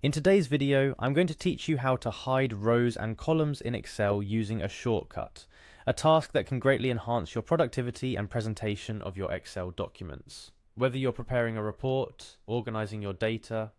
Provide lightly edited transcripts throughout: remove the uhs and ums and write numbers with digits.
In today's video, I'm going to teach you how to hide rows and columns in Excel using a shortcut, a task that can greatly enhance your productivity and presentation of your Excel documents. Whether you're preparing a report, organizing your data,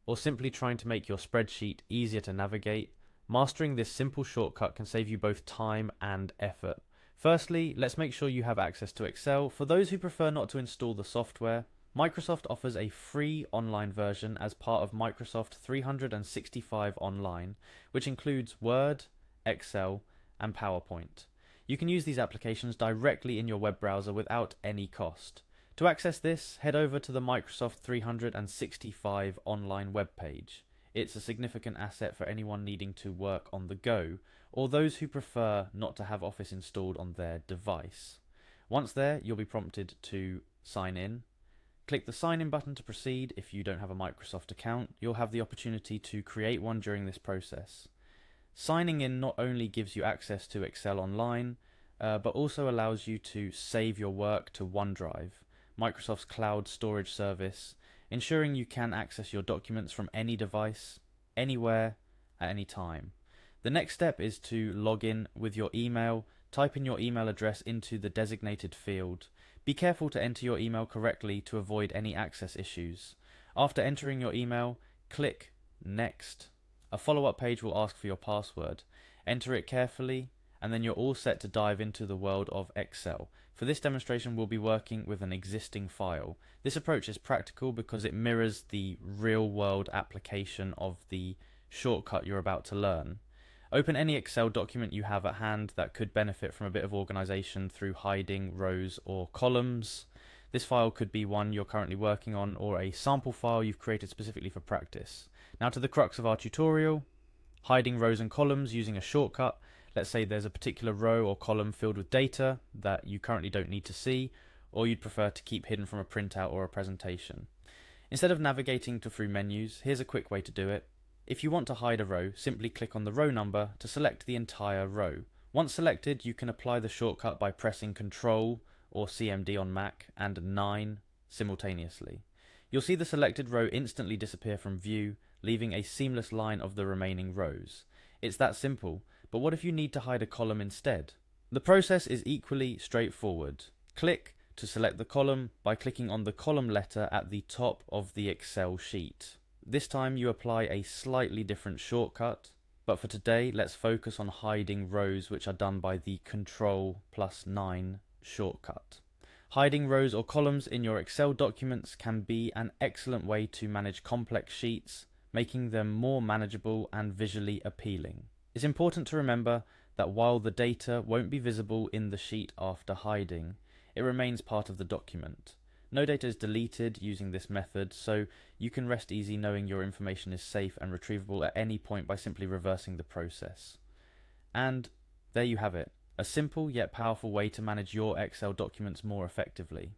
or simply trying to make your spreadsheet easier to navigate, mastering this simple shortcut can save you both time and effort. Firstly, let's make sure you have access to Excel. For those who prefer not to install the software, Microsoft offers a free online version as part of Microsoft 365 Online, which includes Word, Excel, and PowerPoint. You can use these applications directly in your web browser without any cost. To access this, head over to the Microsoft 365 Online webpage. It's a significant asset for anyone needing to work on the go, or those who prefer not to have Office installed on their device. Once there, you'll be prompted to sign in. Click the sign in button to proceed. If you don't have a Microsoft account, you'll have the opportunity to create one during this process. Signing in not only gives you access to Excel Online, but also allows you to save your work to OneDrive, Microsoft's cloud storage service, ensuring you can access your documents from any device, anywhere, at any time. The next step is to log in with your email. Type in your email address into the designated field. Be careful to enter your email correctly to avoid any access issues. After entering your email, click Next. A follow-up page will ask for your password. Enter it carefully, and then you're all set to dive into the world of Excel. For this demonstration, we'll be working with an existing file. This approach is practical because it mirrors the real-world application of the shortcut you're about to learn. Open any Excel document you have at hand that could benefit from a bit of organization through hiding rows or columns. This file could be one you're currently working on or a sample file you've created specifically for practice. Now to the crux of our tutorial, hiding rows and columns using a shortcut. Let's say there's a particular row or column filled with data that you currently don't need to see, or you'd prefer to keep hidden from a printout or a presentation. Instead of navigating through menus, here's a quick way to do it. If you want to hide a row, simply click on the row number to select the entire row. Once selected, you can apply the shortcut by pressing Ctrl or CMD on Mac and 9 simultaneously. You'll see the selected row instantly disappear from view, leaving a seamless line of the remaining rows. It's that simple, but what if you need to hide a column instead? The process is equally straightforward. Click to select the column by clicking on the column letter at the top of the Excel sheet. This time you apply a slightly different shortcut, but for today let's focus on hiding rows, which are done by the Ctrl+9 shortcut. Hiding rows or columns in your Excel documents can be an excellent way to manage complex sheets, making them more manageable and visually appealing. It's important to remember that while the data won't be visible in the sheet after hiding, it remains part of the document. No data is deleted using this method, so you can rest easy knowing your information is safe and retrievable at any point by simply reversing the process. And there you have it, a simple yet powerful way to manage your Excel documents more effectively.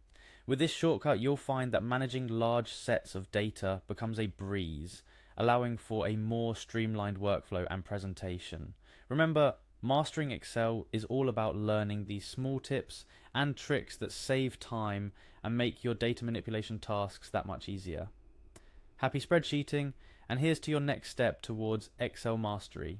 With this shortcut, you'll find that managing large sets of data becomes a breeze, allowing for a more streamlined workflow and presentation. Remember, mastering Excel is all about learning these small tips and tricks that save time and make your data manipulation tasks that much easier. Happy spreadsheeting, and here's to your next step towards Excel mastery.